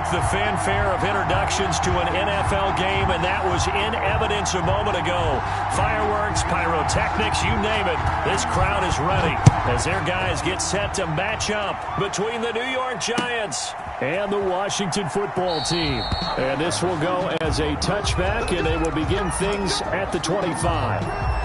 like the fanfare of introductions to an NFL game, and that was in evidence a moment ago. Fireworks, pyrotechnics, you name it. This crowd is ready as their guys get set to match up between the New York Giants and the Washington football team. And this will go as a touchback, and they will begin things at the 25.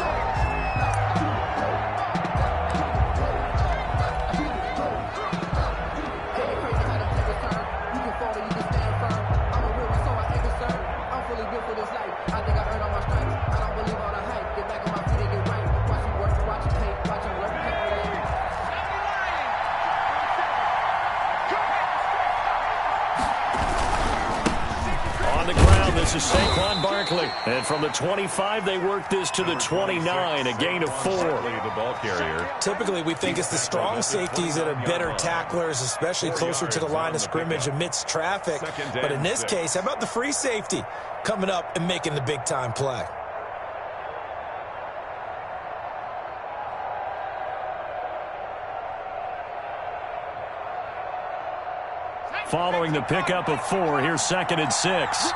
This is Saquon Barkley. And from the 25, they work this to the 29, a gain of 4. The ball carrier. Typically, we think it's the strong safeties that are better tacklers, especially closer to the line of scrimmage amidst traffic. But in this case, how about the free safety coming up and making the big-time play? Following the pickup of 4, here's 2nd and 6.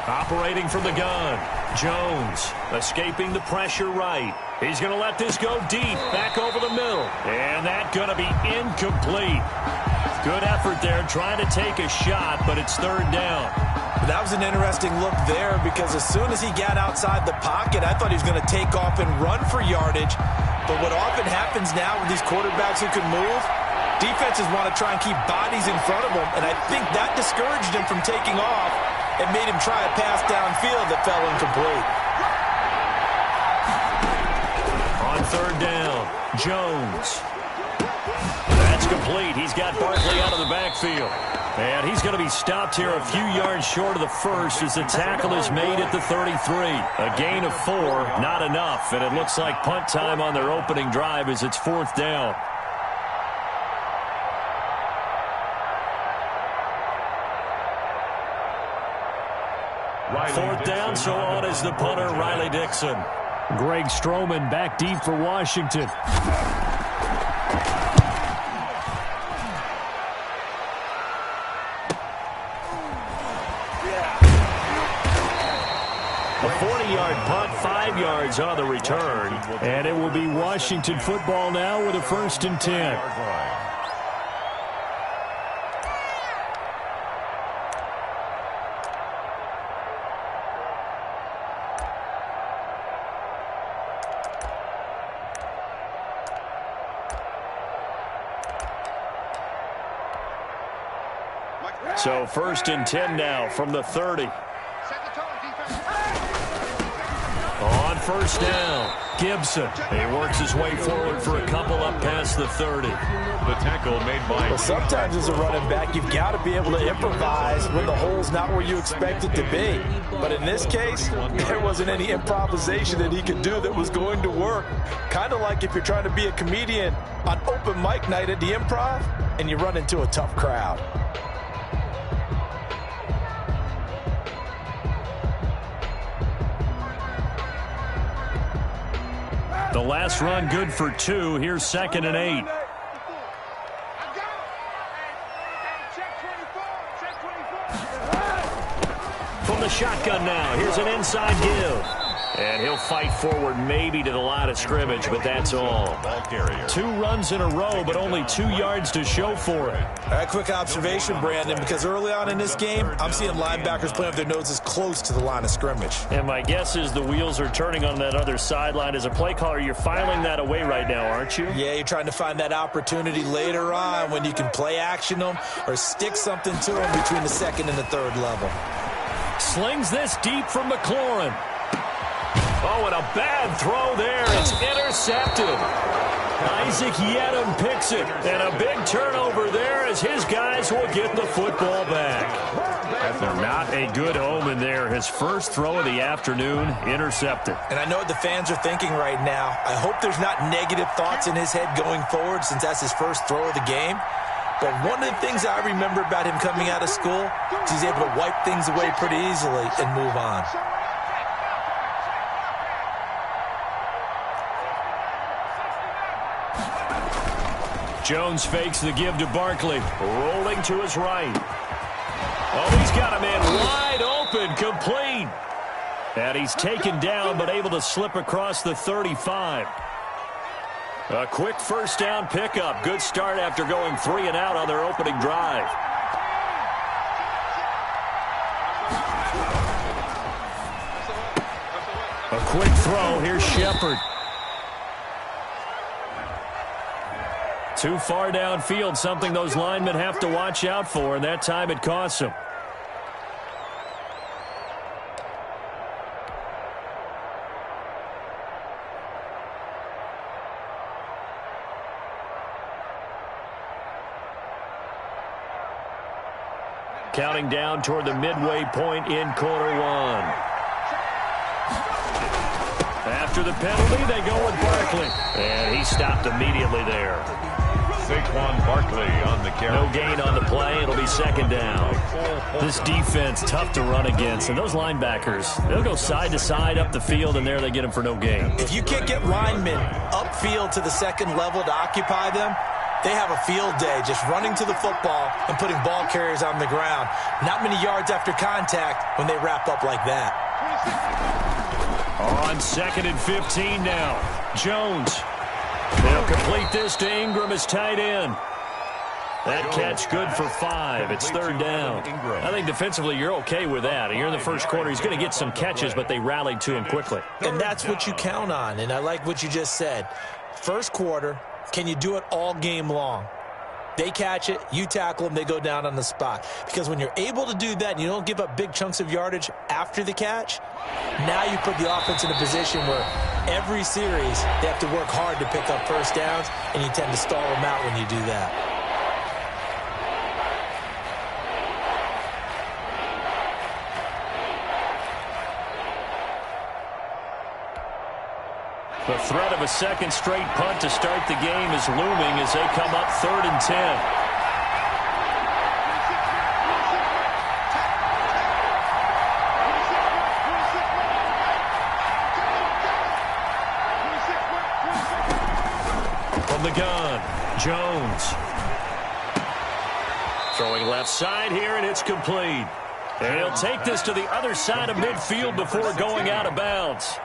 Operating from the gun, Jones escaping the pressure right. He's going to let this go deep, back over the middle. And that's going to be incomplete. Good effort there, trying to take a shot, but it's 3rd down. That was an interesting look there because as soon as he got outside the pocket, I thought he was going to take off and run for yardage. But what often happens now with these quarterbacks who can move, defenses want to try and keep bodies in front of them, and I think that discouraged him from taking off. It made him try a pass downfield that fell incomplete. On 3rd down, Jones. That's complete. He's got Barkley out of the backfield. And he's going to be stopped here a few yards short of the first as the tackle is made at the 33. A gain of 4, not enough. And it looks like punt time on their opening drive as it's 4th down. Fourth down, so on is the punter, Riley Dixon. Greg Stroman back deep for Washington. A 40-yard punt, 5 yards on the return. And it will be Washington football now with a 1st and 10. So 1st and 10 now from the 30. On 1st down, Gibson. He works his way forward for a couple up past the 30. The tackle made by... Well, sometimes as a running back, you've got to be able to improvise when the hole's not where you expect it to be. But in this case, there wasn't any improvisation that he could do that was going to work. Kind of like if you're trying to be a comedian on open mic night at the Improv and you run into a tough crowd. The last run good for 2. Here's 2nd and 8. From the shotgun now, here's an inside give. And he'll fight forward maybe to the line of scrimmage, but that's all. 2 runs in a row, but only 2 yards to show for it. All right, quick observation, Brandon, because early on in this game, I'm seeing linebackers playing with their noses close to the line of scrimmage. And my guess is the wheels are turning on that other sideline. As a play caller, you're filing that away right now, aren't you? Yeah, you're trying to find that opportunity later on when you can play action them or stick something to them between the 2nd and the 3rd level. Slings this deep from McLaurin. Oh, and a bad throw there. It's intercepted. Isaac Yedem picks it. And a big turnover there as his guys will get the football back. Not a good omen there. His first throw of the afternoon intercepted. And I know what the fans are thinking right now. I hope there's not negative thoughts in his head going forward since that's his first throw of the game. But one of the things I remember about him coming out of school is he's able to wipe things away pretty easily and move on. Jones fakes the give to Barkley. Rolling to his right. Oh, he's got a man wide open, complete. And he's taken down, but able to slip across the 35. A quick first down pickup. Good start after going 3 and out on their opening drive. A quick throw. Here's Shepard. Too far downfield, something those linemen have to watch out for, and that time it costs them. Counting down toward the midway point in quarter one. After the penalty, they go with Barkley. And he stopped immediately there. Saquon Barkley on the carry. No gain on the play. It'll be second down. This defense, tough to run against. And those linebackers, they'll go side to side up the field, and there they get them for no gain. If you can't get linemen upfield to the second level to occupy them, they have a field day just running to the football and putting ball carriers on the ground. Not many yards after contact when they wrap up like that. On 2nd and 15 now. Jones. They'll complete this to Ingram as tight end. That catch good for 5. It's third down. I think defensively you're okay with that. You're in the first quarter. He's going to get some catches, but they rallied to him quickly. And that's what you count on, and I like what you just said. First quarter, can you do it all game long? They catch it, you tackle them, they go down on the spot. Because when you're able to do that and you don't give up big chunks of yardage after the catch, now you put the offense in a position where every series they have to work hard to pick up first downs, and you tend to stall them out when you do that. The threat of a second straight punt to start the game is looming as they come up 3rd and 10. From the gun, Jones. Throwing left side here, and it's complete. And he'll take this to the other side of midfield before going out of bounds.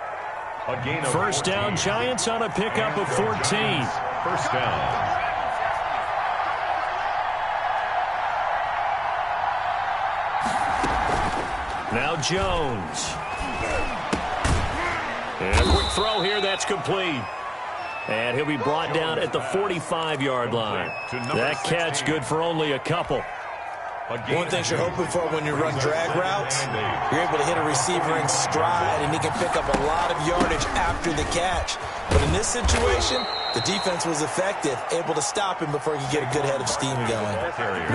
First down, Giants on a pickup of 14. First down. Now Jones. And a quick throw here, that's complete. And he'll be brought down at the 45-yard line. That catch good for only a couple. One thing you're hoping for when you run drag routes, you're able to hit a receiver in stride, and he can pick up a lot of yardage after the catch. But in this situation, the defense was effective, able to stop him before he could get a good head of steam going.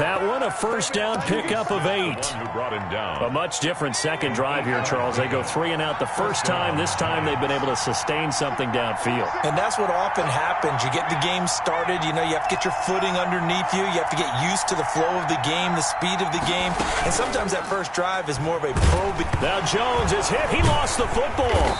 That one, a first down pickup of 8. A much different second drive here, Charles. They go 3 and out the first time. This time they've been able to sustain something downfield. And that's what often happens. You get the game started. You know, you have to get your footing underneath you. You have to get used to the flow of the game, the speed of the game. And sometimes that first drive is more of a probing. Now Jones is hit. He lost the football.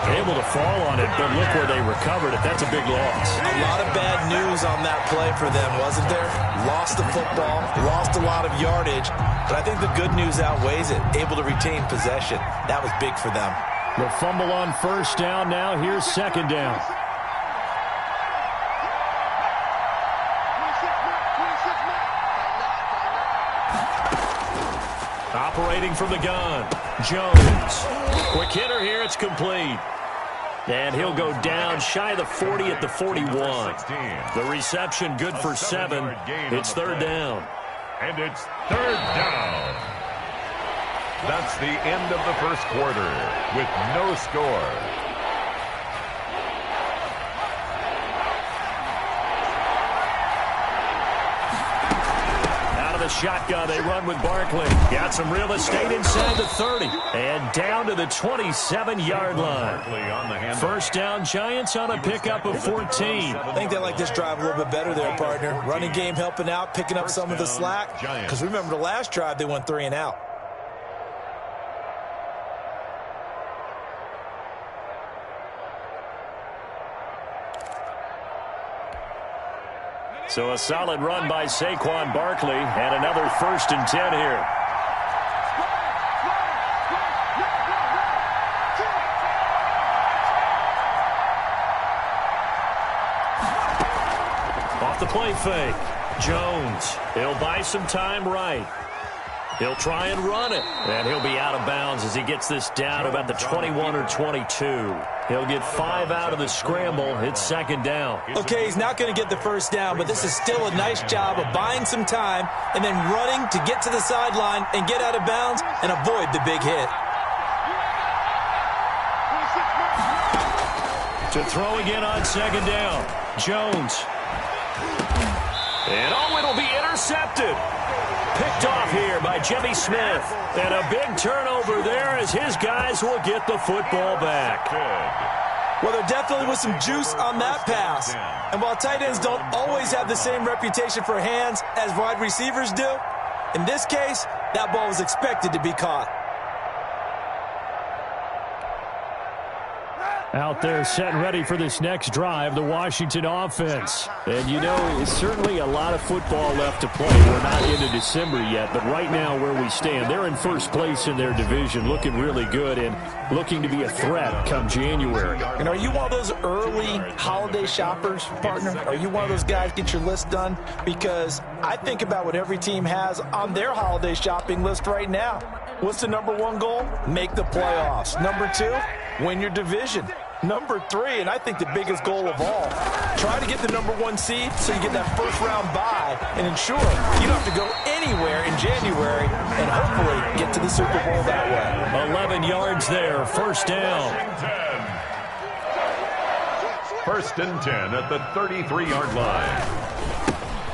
Able to fall on it, but look where they recovered it. That's a big loss. A lot of bad news on that play for them, wasn't there? Lost the football, lost a lot of yardage, but I think the good news outweighs it. Able to retain possession. That was big for them. The fumble on first down. Now here's second down. Operating from the gun, Jones. Quick hitter here, it's complete. And he'll go down shy of the 40 at the 41. The reception good for 7. It's third down. And it's third down. That's the end of the first quarter with no score. shotgun. They run with Barkley. Got some real estate inside the 30. And down to the 27-yard line. First down, Giants on a pickup of 14. I think they like this drive a little bit better there, partner. Running game helping out, picking up some of the slack. Because remember the last drive, they went 3 and out. So a solid run by Saquon Barkley, and another 1st and 10 here. Off the play fake. Jones. He'll buy some time right. He'll try and run it. And he'll be out of bounds as he gets this down about the 21 or 22. He'll get 5 out of the scramble. It's 2nd down. Okay, he's not going to get the 1st down, but this is still a nice job of buying some time and then running to get to the sideline and get out of bounds and avoid the big hit. To throw again on 2nd down. Jones. And it'll be intercepted. Picked off here by Jimmy Smith. And a big turnover there as his guys will get the football back. Well, there definitely was some juice on that pass. And while tight ends don't always have the same reputation for hands as wide receivers do, in this case, that ball was expected to be caught. Out there setting ready for this next drive, the Washington offense. And, you know, it's certainly a lot of football left to play. We're not into December yet, but right now where we stand, they're in 1st place in their division, looking really good and looking to be a threat come January. And are you one of those early holiday shoppers, partner? Are you one of those guys get your list done? Because I think about what every team has on their holiday shopping list right now. What's the #1 goal? Make the playoffs. #2, win your division. #3, and I think the biggest goal of all, try to get the #1 seed so you get that 1st-round bye and ensure you don't have to go anywhere in January and hopefully get to the Super Bowl that way. 11 yards there, 1st down. 1st and 10 at the 33-yard line.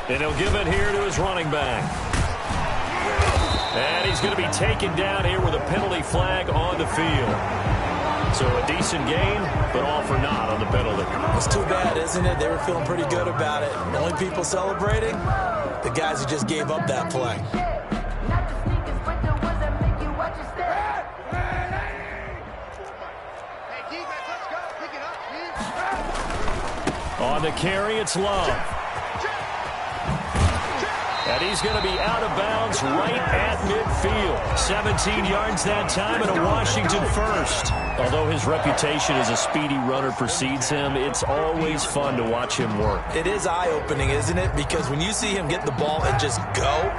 And he'll give it here to his running back. And he's going to be taken down here with a penalty flag on the field. So a decent gain, but all for naught on the penalty. It's too bad, isn't it? They were feeling pretty good about it. The only people celebrating, the guys who just gave up that play. On the carry, it's Love. And he's going to be out of bounds right at midfield. 17 yards that time and a Washington 1st. Although his reputation as a speedy runner precedes him, it's always fun to watch him work. It is eye-opening, isn't it? Because when you see him get the ball and just go,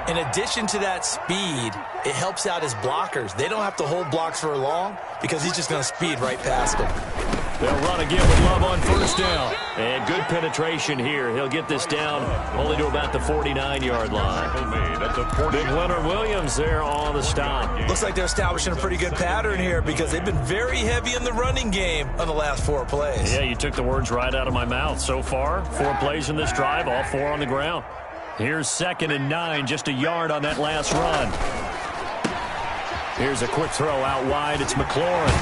in addition to that speed, it helps out his blockers. They don't have to hold blocks for long because he's just going to speed right past them. They'll run again with Love on 1st down. And good penetration here. He'll get this down only to about the 49-yard line. Big Leonard Williams there on the stop. Looks like they're establishing a pretty good pattern here because they've been very heavy in the running game on the last 4 plays. Yeah, you took the words right out of my mouth. So far, 4 plays in this drive, all 4 on the ground. Here's 2nd and 9, just a yard on that last run. Here's a quick throw out wide. It's McLaurin.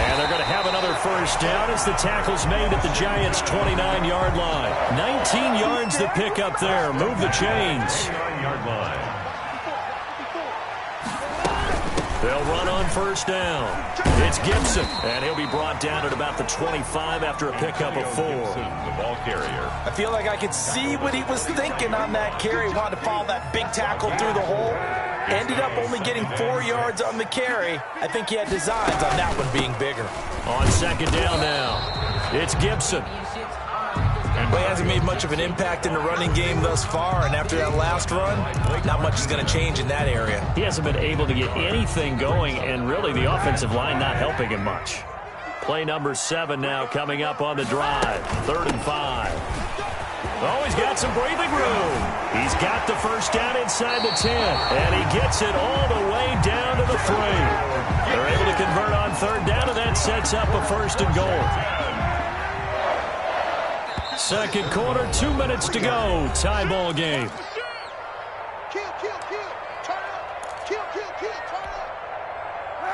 And they're going to have another 1st down as the tackle's made at the Giants' 29-yard line. 19 yards to pick up there. Move the chains. They'll run on 1st down. It's Gibson, and he'll be brought down at about the 25 after a pickup of 4. The ball carrier. I feel like I could see what he was thinking on that carry. He wanted to follow that big tackle through the hole. Ended up only getting 4 yards on the carry. I think he had designs on that one being bigger. On 2nd down now, it's Gibson. Well, he hasn't made much of an impact in the running game thus far, and after that last run, not much is going to change in that area. He hasn't been able to get anything going, and really the offensive line not helping him much. Play number 7 now coming up on the drive. 3rd and 5. Oh, he's got some breathing room. He's got the 1st down inside the 10, and he gets it all the way down to the 3. They're able to convert on 3rd down, and that sets up a 1st and goal. 2nd quarter, 2 minutes to go. Tie ball game.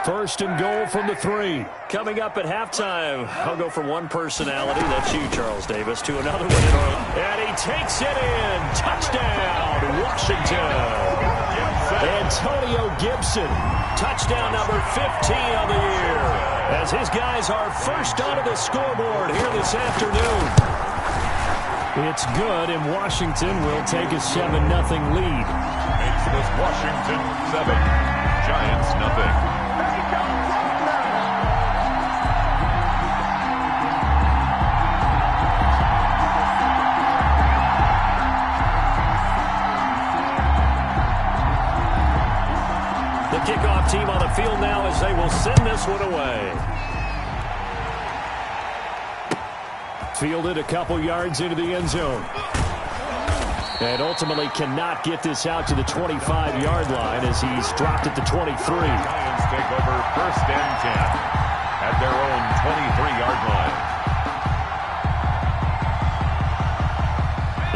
First and goal from the 3. Coming up at halftime, I'll go from one personality, that's you, Charles Davis, to another one. And he takes it in. Touchdown, Washington. Antonio Gibson, touchdown number 15 on the year, as his guys are first onto the scoreboard here this afternoon. It's good, and Washington will take a 7-0 lead. Makes this Washington 7, Giants nothing. The kickoff team on the field now as they will send this one away. Fielded a couple yards into the end zone. And ultimately cannot get this out to the 25-yard line as he's dropped at the 23. Giants take over first and 10 at their own 23-yard line.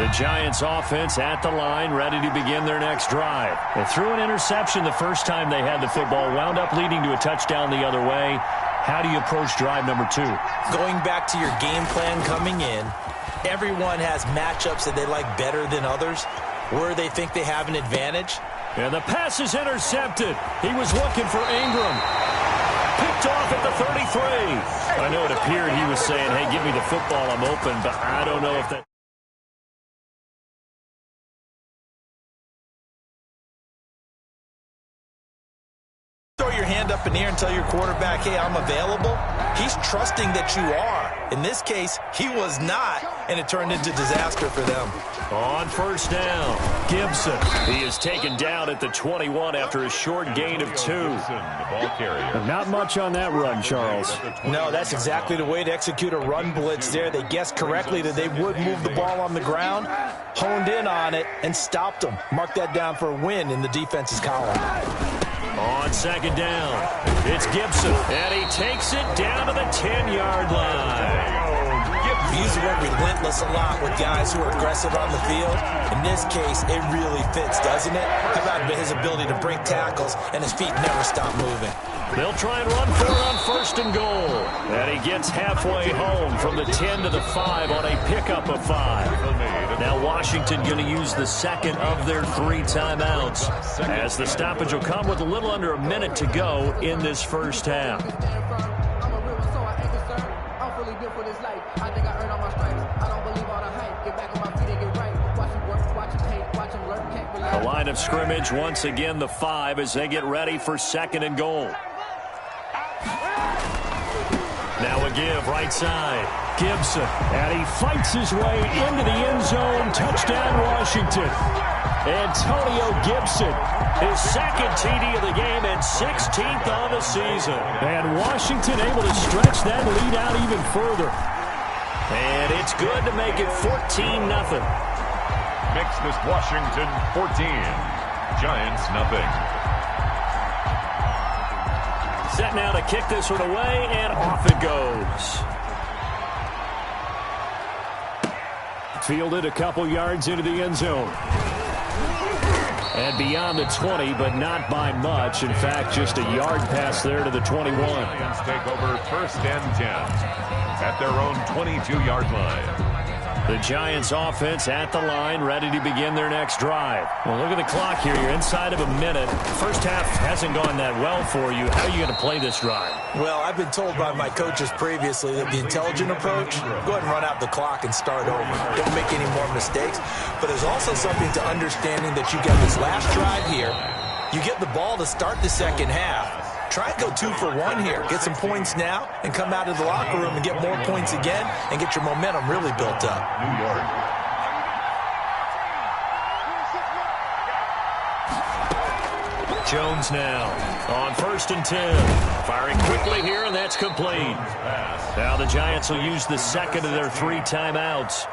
The Giants offense at the line, ready to begin their next drive. They threw an interception the first time they had the football, wound up leading to a touchdown the other way. How do you approach drive number 2? Going back to your game plan coming in, everyone has matchups that they like better than others, where they think they have an advantage. And the pass is intercepted. He was looking for Ingram. Picked off at the 33. I know it appeared he was saying, hey, give me the football, I'm open, but I don't know if that... Throw your hand up in the air and tell your quarterback, hey, I'm available. He's trusting that you are. In this case, he was not, and it turned into disaster for them. On first down, Gibson. He is taken down at the 21 after a short gain of 2. Not much on that run, Charles. No, that's exactly the way to execute a run blitz there. They guessed correctly that they would move the ball on the ground, honed in on it, and stopped them. Mark that down for a win in the defense's column. On second down, it's Gibson, and he takes it down to the 10-yard line. We use the word relentless a lot with guys who are aggressive on the field. In this case, it really fits, doesn't it? How about his ability to break tackles and his feet never stop moving? They'll try and run for it on first and goal. And he gets halfway home from the 10 to the 5 on a pickup of 5. Now Washington going to use the second of their 3 timeouts, as the stoppage will come with a little under a minute to go in this first half. The line of scrimmage once again the 5 as they get ready for second and goal. Now a give right side. Gibson, and he fights his way into the end zone. Touchdown, Washington. Antonio Gibson, his second TD of the game and 16th on the season. And Washington able to stretch that lead out even further. And it's good to make it 14-0. Makes this Washington 14, Giants nothing. Set now to kick this one away, and off it goes. Fielded a couple yards into the end zone. And beyond the 20, but not by much. In fact, just a yard pass there to the 21. Giants take over first and 10 at their own 22-yard line. The Giants offense at the line, ready to begin their next drive. Well, look at the clock here. You're inside of a minute. First half hasn't gone that well for you. How are you going to play this drive? Well, I've been told by my coaches previously that the intelligent approach, go ahead and run out the clock and start over. Don't make any more mistakes. But there's also something to understanding that you get this last drive here. You get the ball to start the second half. Try and go 2 for 1 here. Get some points now and come out of the locker room and get more points again and get your momentum really built up. New York. Jones now on first and 10. Firing quickly here, and that's complete. Now the Giants will use the second of their 3 timeouts,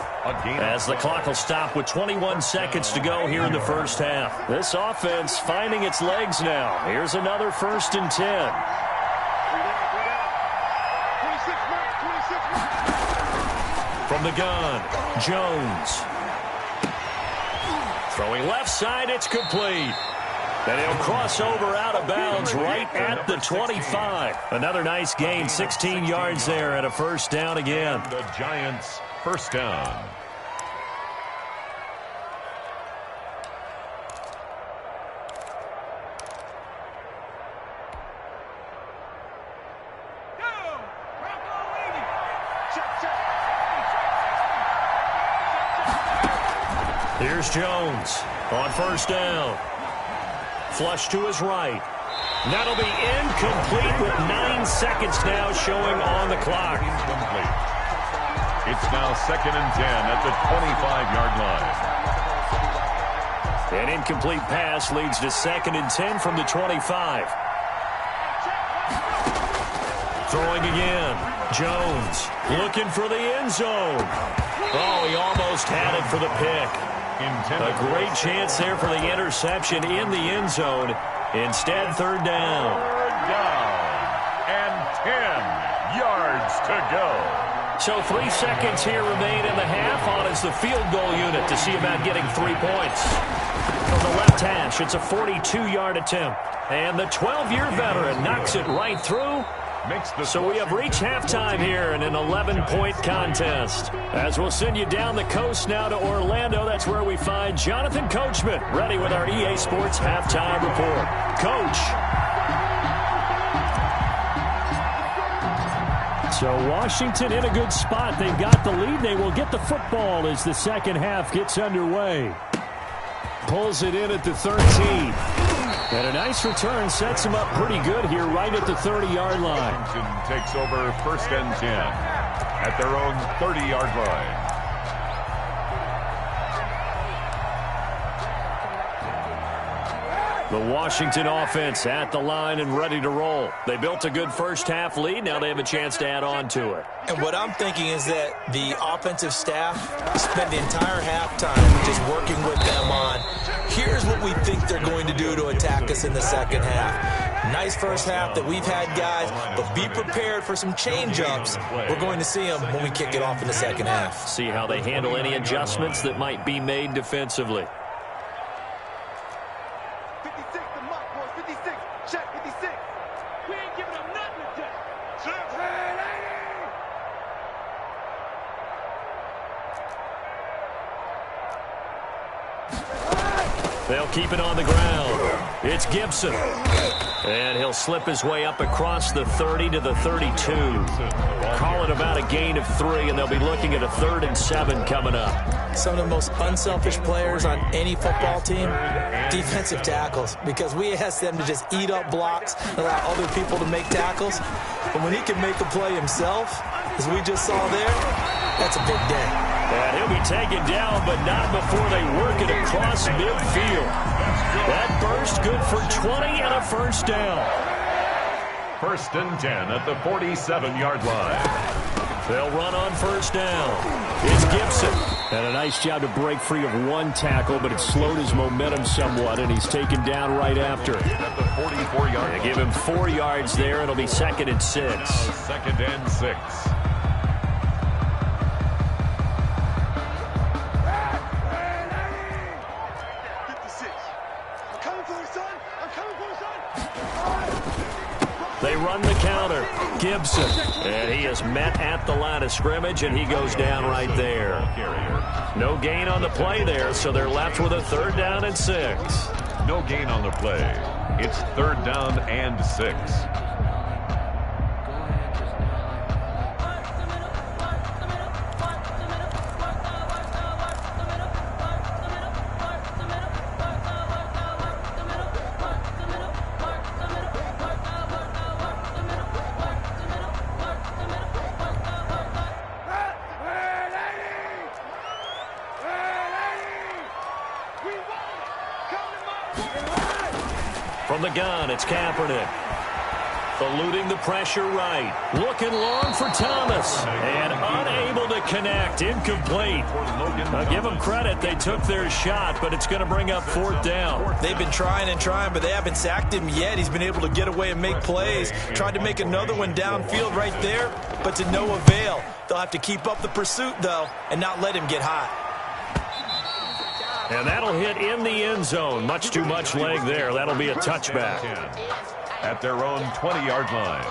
as the clock will stop with 21 seconds to go here in the first half. This offense finding its legs now. Here's another first and 10. From the gun, Jones. Throwing left side, it's complete. And he'll cross over out of bounds right at the 25. Another nice gain, 16 yards there and a first down again. The Giants' first down. Here's Jones on first down. Flush to his right. That'll be incomplete with 9 seconds now showing on the clock. Incomplete. It's now 2nd and 10 at the 25-yard line. An incomplete pass leads to 2nd and 10 from the 25. Throwing again. Jones looking for the end zone. Oh, he almost had it for the pick. A great chance there for the interception in the end zone. Instead, 3rd down. 3rd down and 10 yards to go. So 3 seconds here remain in the half. On is the field goal unit to see about getting 3 points. From the left hash, it's a 42-yard attempt. And the 12-year veteran knocks it right through. So we have reached halftime here in an 11-point contest. As we'll send you down the coast now to Orlando, that's where we find Jonathan Coachman, ready with our EA Sports halftime report. Coach. So Washington in a good spot. They've got the lead. They will get the football as the second half gets underway. Pulls it in at the 13. And a nice return sets him up pretty good here right at the 30-yard line. Washington takes over 1st and 10 at their own 30-yard line. The Washington offense at the line and ready to roll. They built a good first-half lead. Now they have a chance to add on to it. And what I'm thinking is that the offensive staff spent the entire halftime just working with them on, here's what we think they're going to do to attack us in the second half. Nice first half that we've had, guys, but be prepared for some change-ups. We're going to see them when we kick it off in the second half. See how they handle any adjustments that might be made defensively. They'll keep it on the ground. It's Gibson. And he'll slip his way up across the 30 to the 32. Call it about a gain of 3, and they'll be looking at a 3rd and 7 coming up. Some of the most unselfish players on any football team, defensive tackles, because we ask them to just eat up blocks, allow other people to make tackles. But when he can make a play himself, as we just saw there, that's a big day. And he'll be taken down, but not before they work it across midfield. That burst good for 20 and a first down. 1st and 10 at the 47-yard line. They'll run on first down. It's Gibson. And a nice job to break free of one tackle, but it slowed his momentum somewhat, and he's taken down right after. At the 44-yard line. Give him 4 yards there. It'll be 2nd and 6. 2nd and 6. They run the counter. Gibson. And he is met at the line of scrimmage, and he goes down right there. No gain on the play there, so they're left with a 3rd down and 6. No gain on the play. It's 3rd down and 6. From the gun, it's Kaepernick. Eluding the pressure right. Looking long for Thomas. And unable to connect. Incomplete. I'll give them credit. They took their shot, but it's going to bring up 4th down. They've been trying and trying, but they haven't sacked him yet. He's been able to get away and make plays. Tried to make another one downfield right there, but to no avail. They'll have to keep up the pursuit, though, and not let him get hot. And that'll hit in the end zone. Much too much leg there. That'll be a touchback. At their own 20-yard line.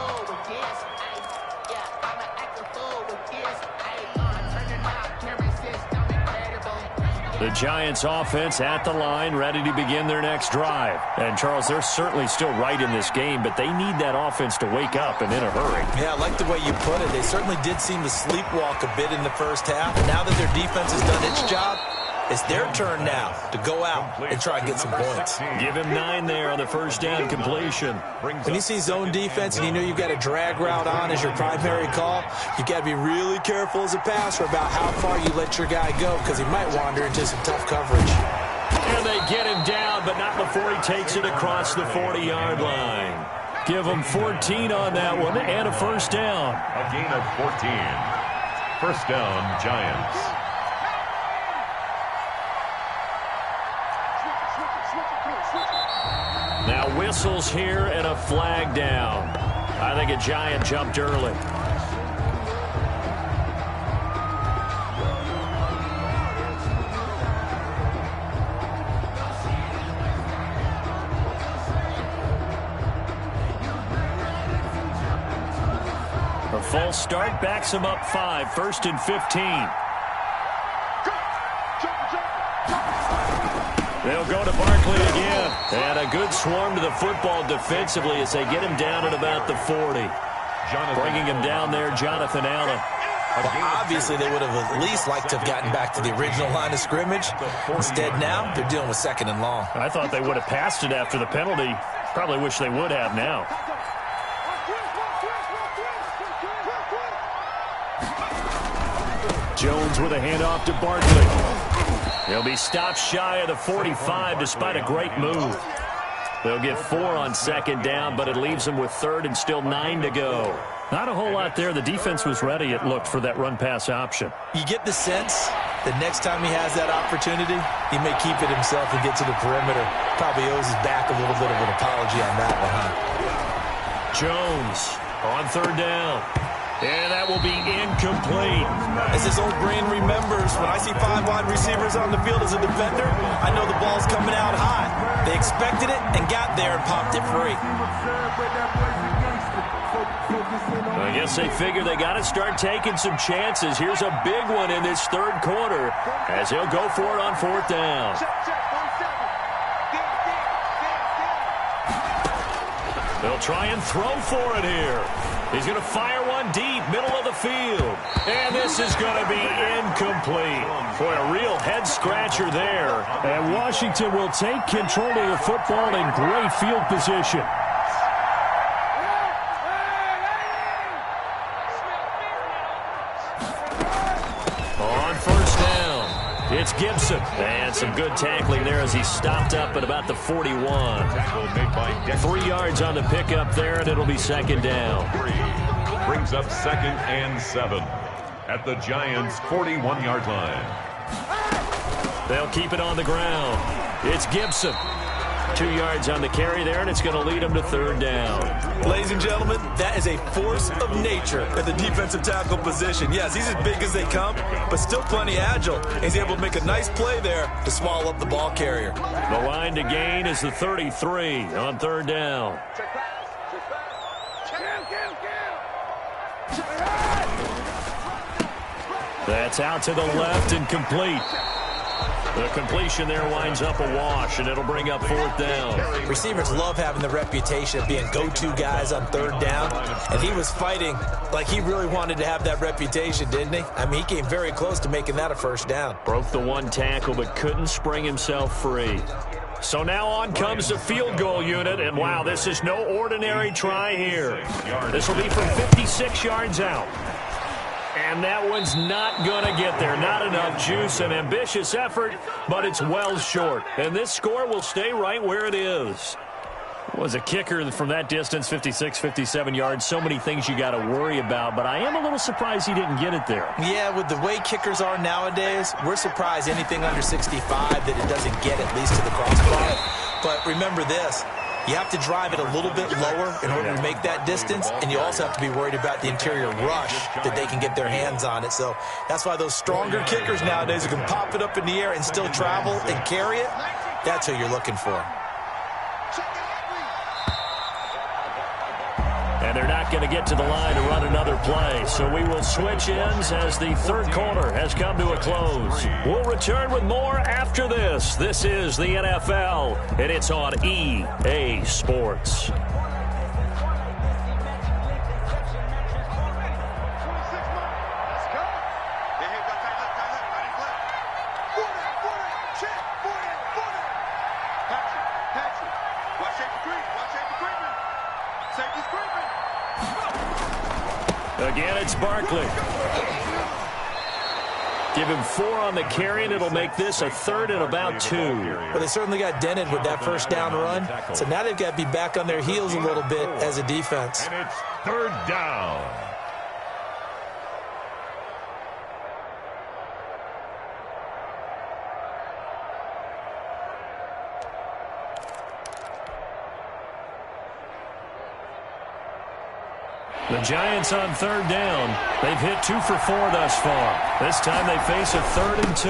The Giants offense at the line, ready to begin their next drive. And, Charles, they're certainly still right in this game, but they need that offense to wake up and in a hurry. Yeah, I like the way you put it. They certainly did seem to sleepwalk a bit in the first half. Now that their defense has done its job, it's their turn now to go out and try and get some points. Give him 9 there on the first down completion. When you see zone defense and you know you've got a drag route on as your primary call, you've got to be really careful as a passer about how far you let your guy go because he might wander into some tough coverage. And they get him down, but not before he takes it across the 40-yard line. Give him 14 on that one and a first down. A gain of 14. First down, Giants. Now whistles here and a flag down. I think a Giant jumped early. A false start backs him up 5, 1st and 15. They'll go to Barkley again. And a good swarm to the football defensively as they get him down at about the 40. Bringing him down there, Jonathan Allen. Well, obviously, they would have at least liked to have gotten back to the original line of scrimmage. Instead, now, they're dealing with 2nd and long. I thought they would have passed it after the penalty. Probably wish they would have now. Jones with a handoff to Barkley. He'll be stopped shy of the 45 despite a great move. They'll get 4 on 2nd down, but it leaves them with 3rd and still 9 to go. Not a whole lot there. The defense was ready, it looked, for that run-pass option. You get the sense that next time he has that opportunity, he may keep it himself and get to the perimeter. Probably owes his back a little bit of an apology on that one, huh? Jones on 3rd down. And that will be incomplete. As his old brain remembers, when I see 5 wide receivers on the field as a defender, I know the ball's coming out high. They expected it and got there and popped it free. I guess they figure they got to start taking some chances. Here's a big one in this 3rd quarter as he'll go for it on 4th down. They'll try and throw for it here. He's going to fire one deep, middle of the field. And this is going to be incomplete. Boy, a real head-scratcher there. And Washington will take control of the football in great field position. On 1st down, it's Gibson. And some good tackling there as he stopped up at about the 41. 3 yards on the pickup there, and it'll be 2nd down. Brings up 2nd and 7 at the Giants' 41-yard line. They'll keep it on the ground. It's Gibson. 2 yards on the carry there, and it's going to lead him to 3rd down. Ladies and gentlemen, that is a force of nature at the defensive tackle position. Yes, he's as big as they come, but still plenty agile. He's able to make a nice play there to swallow up the ball carrier. The line to gain is the 33 on 3rd down. That's out to the left and complete. The completion there winds up a wash, and it'll bring up 4th down. Receivers love having the reputation of being go-to guys on 3rd down, and he was fighting like he really wanted to have that reputation, didn't he? I mean, he came very close to making that a 1st down. Broke the 1 tackle, but couldn't spring himself free. So now on comes the field goal unit, and wow, this is no ordinary try here. This will be from 56 yards out. And that one's not going to get there. Not enough juice. An ambitious effort, but it's well short. And this score will stay right where it is. Was a kicker from that distance, 56, 57 yards. So many things you got to worry about, but I am a little surprised he didn't get it there. Yeah, with the way kickers are nowadays, we're surprised anything under 65 that it doesn't get at least to the crossbar. But remember this. You have to drive it a little bit lower in order to make that distance, and you also have to be worried about the interior rush that they can get their hands on it. So that's why those stronger kickers nowadays who can pop it up in the air and still travel and carry it, that's who you're looking for. And they're not going to get to the line to run another play. So we will switch ends as the third quarter has come to a close. We'll return with more after this. This is the NFL, and it's on EA Sports. Again, it's Barkley. Give him 4 on the carry, and it'll make this a third and about 2. Well, they certainly got dented with that first down run. So now they've got to be back on their heels a little bit as a defense. And it's third down. The Giants on third down. They've hit 2 for 4 thus far. This time they face a 3rd and 2.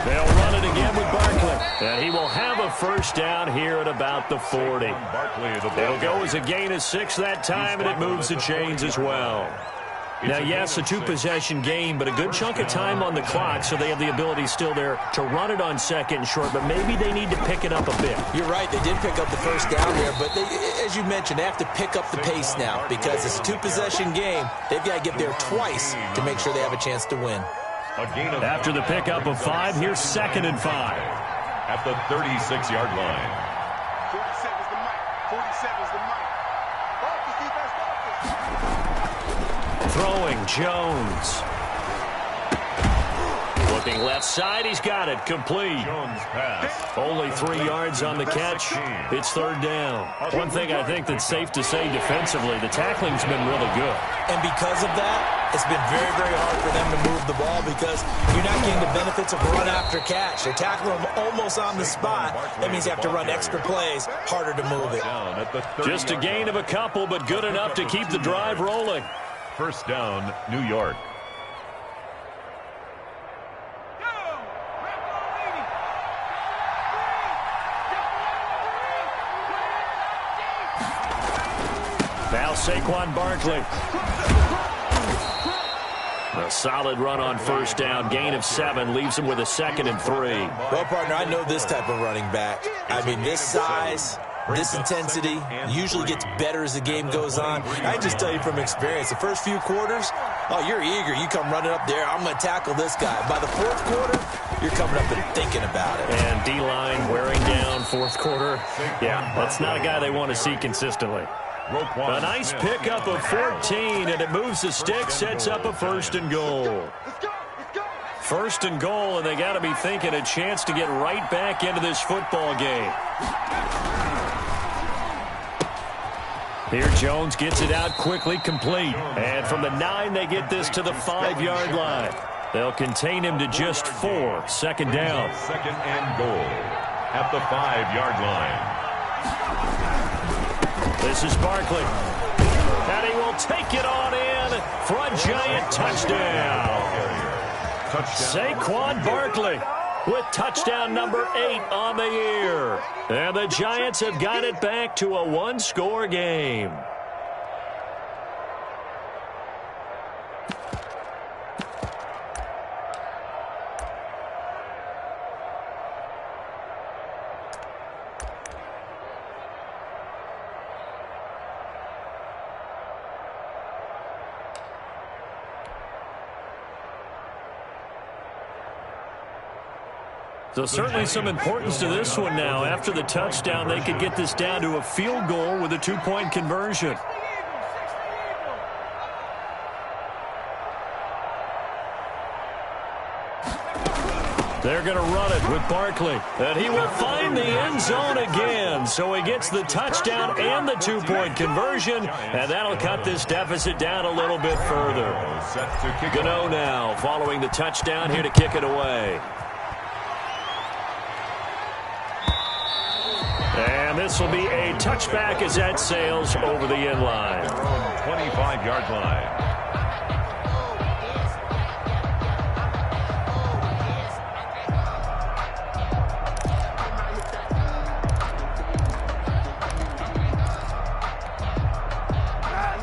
They'll run it again with Barkley. And he will have a first down here at about the 40. It'll go as a gain of 6 that time, and it moves the chains as well. Now, yes, a 2-possession game, but a good chunk of time on the clock, so they have the ability still there to run it on second and short, but maybe they need to pick it up a bit. You're right. They did pick up the first down there, but they, as you mentioned, they have to pick up the pace now because it's a 2-possession game. They've got to get there twice to make sure they have a chance to win. After the pickup of 5, here's 2nd and 5. At the 36-yard line. 47's the mic. 47's the mic. Throwing, Jones. Looking left side, he's got it. Complete. Jones pass. Only 3 yards on the catch. It's third down. One thing I think that's safe to say defensively, the tackling's been really good. And because of that, it's been very, very hard for them to move the ball because you're not getting the benefits of run after catch. They're tackling them almost on the spot. That means you have to run extra plays, harder to move it. Just a gain of a couple, but good enough to keep the drive rolling. First down, New York. Now Saquon Barkley. A solid run on first down. Gain of 7 leaves him with a 2nd and 3. Well, partner, I know this type of running back. I mean, this size, this intensity usually gets better as the game goes on. I just tell you from experience, the first few quarters, oh, you're eager. You come running up there. I'm going to tackle this guy. By the fourth quarter, you're coming up and thinking about it. And D-line wearing down fourth quarter. Yeah, that's not a guy they want to see consistently. A nice pickup of 14, and it moves the stick, sets up a 1st and goal. 1st and goal, and they got to be thinking a chance to get right back into this football game. Here Jones gets it out quickly, complete. And from the 9, they get this to the 5-yard line. They'll contain him to just 4. 2nd down. 2nd and goal at the 5-yard line. This is Barkley. And he will take it on in for a giant touchdown. Saquon Barkley with touchdown number 8 on the year. And the Giants have got it back to a 1-score game. So certainly some importance to this one now. After the touchdown, they could get this down to a field goal with a 2-point conversion. They're going to run it with Barkley. And he will find the end zone again. So he gets the touchdown and the 2-point conversion. And that'll cut this deficit down a little bit further. Gano now following the touchdown here to kick it away. And this this will be a touchback as that sails over the end line. Their own 25-yard line.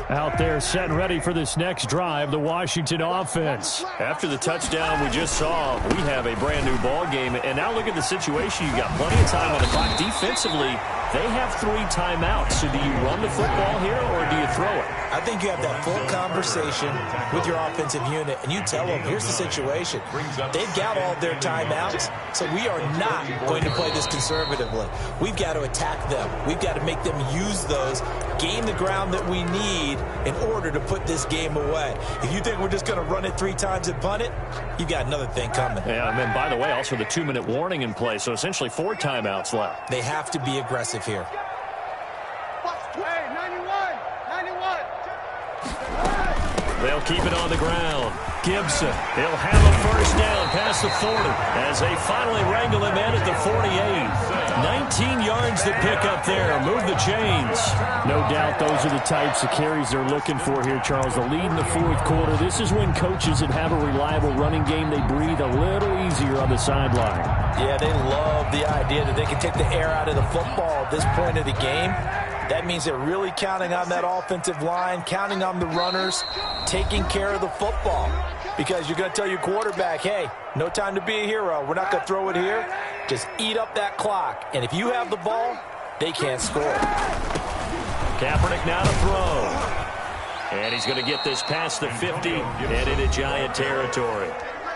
Out there set and ready for this next drive, the Washington offense. After the touchdown we just saw, we have a brand new ball game. And now look at the situation. You got plenty of time on the clock. Defensively, they have 3 timeouts. So do you run the football here or do you throw it? I think you have that full conversation with your offensive unit, and you tell them, here's the situation. They've got all their timeouts, so we are not going to play this conservatively. We've got to attack them. We've got to make them use those, gain the ground that we need in order to put this game away. If you think we're just going to run it 3 times and punt it, you've got another thing coming. Yeah, and then, by the way, also the 2-minute warning in play, so essentially 4 timeouts left. They have to be aggressive here. Hey, 91. They'll keep it on the ground. Gibson, he'll have a first down past the 40 as they finally wrangle him in at the 48. 19 yards to pick up there. Move the chains. No doubt those are the types of carries they're looking for here, Charles. The lead in the 4th quarter. This is when coaches that have a reliable running game, they breathe a little easier on the sideline. Yeah, they love the idea that they can take the air out of the football at this point of the game. That means they're really counting on that offensive line, counting on the runners, taking care of the football. Because you're going to tell your quarterback, hey, no time to be a hero. We're not going to throw it here. Just eat up that clock. And if you have the ball, they can't score. Kaepernick now to throw. And he's going to get this past the 50 and into Giant territory.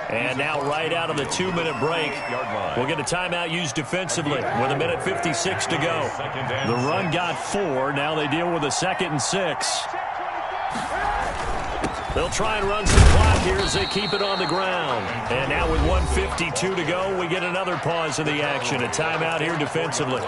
And now right out of the 2-minute break, we'll get a timeout used defensively with 1:56 to go. The run got 4. Now they deal with a 2nd and 6. They'll try and run some clock here as they keep it on the ground. And now with 1:52 to go, we get another pause in the action. A timeout here defensively.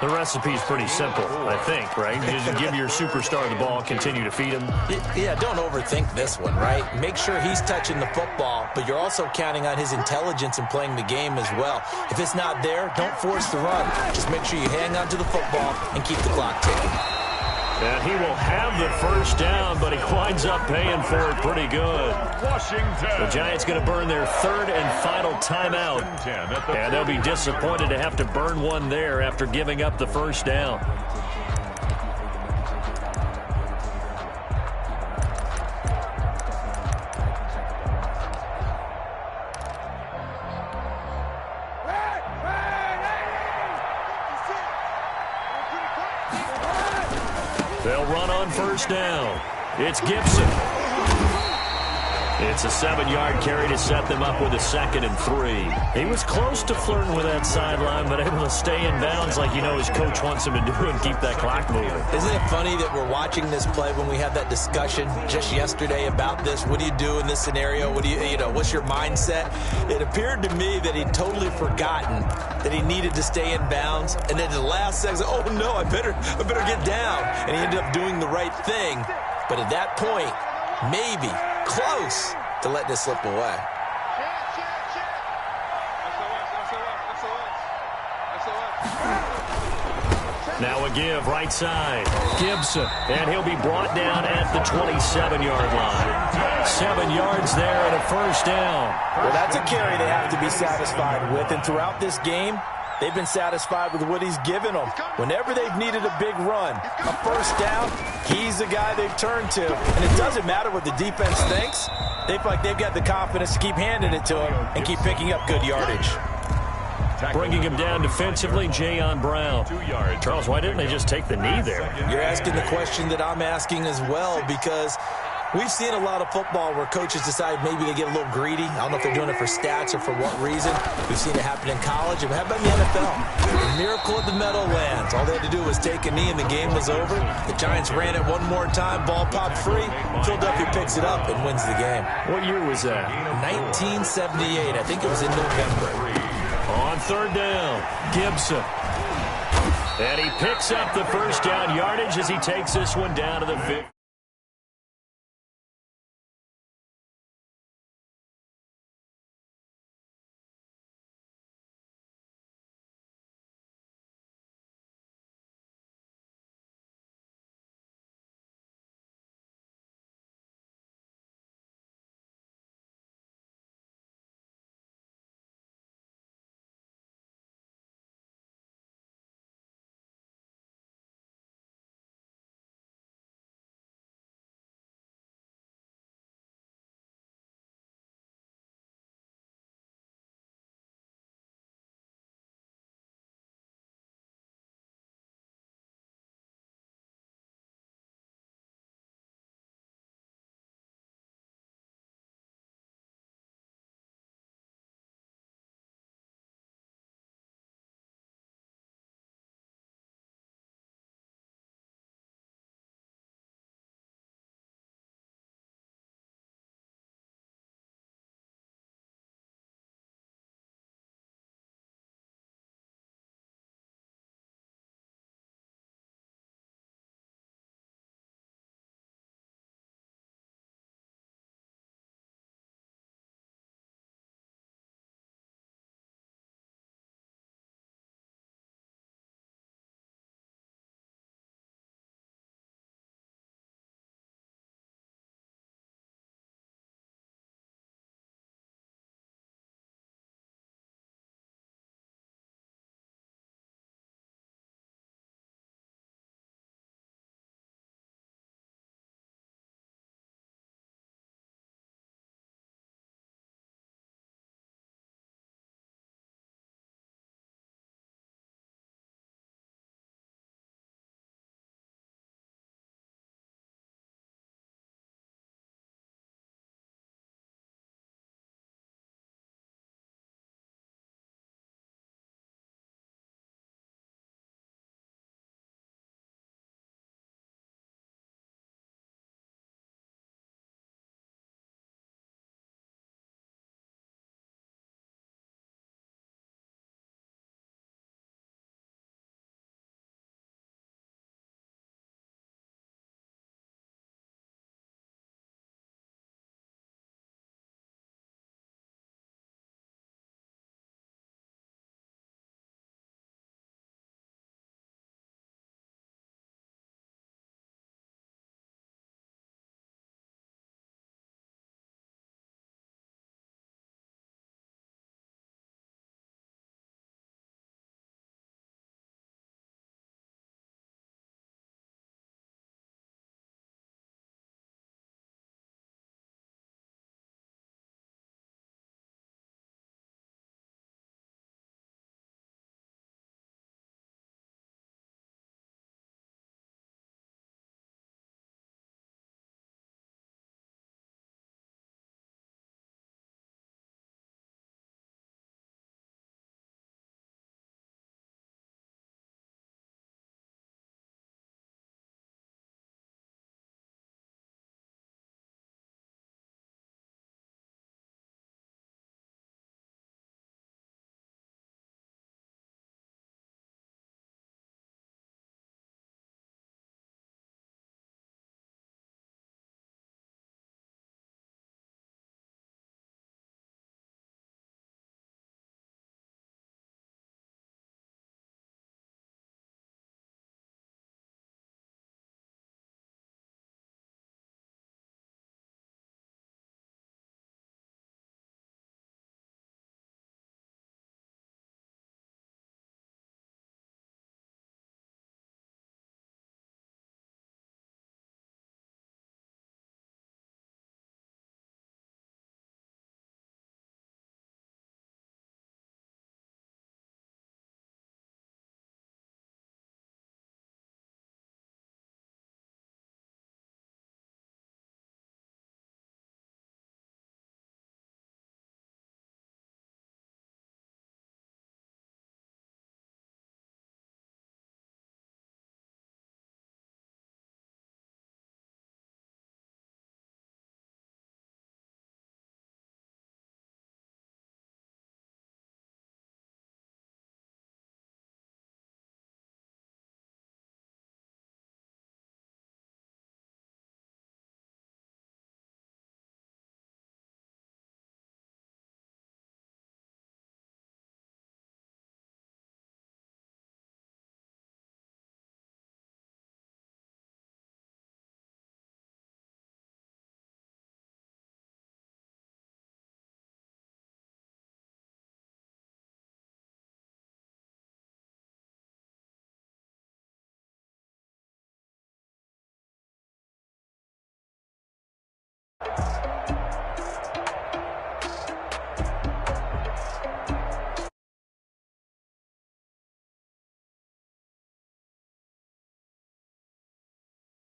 The recipe's pretty simple, I think, right? You just give your superstar the ball, continue to feed him. Yeah, don't overthink this one, right? Make sure he's touching the football, but you're also counting on his intelligence in playing the game as well. If it's not there, don't force the run. Just make sure you hang on to the football and keep the clock ticking. And he will have the first down, but he winds up paying for it pretty good. Washington. The Giants going to burn their 3rd and final timeout. And they'll be disappointed to have to burn one there after giving up the first down. They'll run on first down. It's Gibson. It's a 7-yard carry to set them up with a 2nd and 3. He was close to flirting with that sideline, but able to stay in bounds like you know his coach wants him to do and keep that clock moving. Isn't it funny that we're watching this play when we had that discussion just yesterday about this? What do you do in this scenario? What do you know, what's your mindset? It appeared to me that he'd totally forgotten that he needed to stay in bounds, and then the last second, oh no, I better get down. And he ended up doing the right thing. But at that point, maybe close to letting this slip away. Now a give right side. Gibson, and he'll be brought down at the 27-yard line. 7 yards there and a first down. Well, that's a carry they have to be satisfied with, and throughout this game, they've been satisfied with what he's given them. Whenever they've needed a big run, a first down, he's the guy they've turned to. And it doesn't matter what the defense thinks. They feel like they've got the confidence to keep handing it to him and keep picking up good yardage. Bringing him down defensively, Jayon Brown. 2 yards. Charles, why didn't they just take the knee there? You're asking the question that I'm asking as well, because we've seen a lot of football where coaches decide maybe they get a little greedy. I don't know if they're doing it for stats or for what reason. We've seen it happen in college. And how about in the NFL? A miracle at the Meadowlands. All they had to do was take a knee and the game was over. The Giants ran it one more time. Ball popped free. Philadelphia picks it up and wins the game. What year was that? 1978. I think it was in November. On 3rd down, Gibson. And he picks up the first down yardage as he takes this one down to the 50.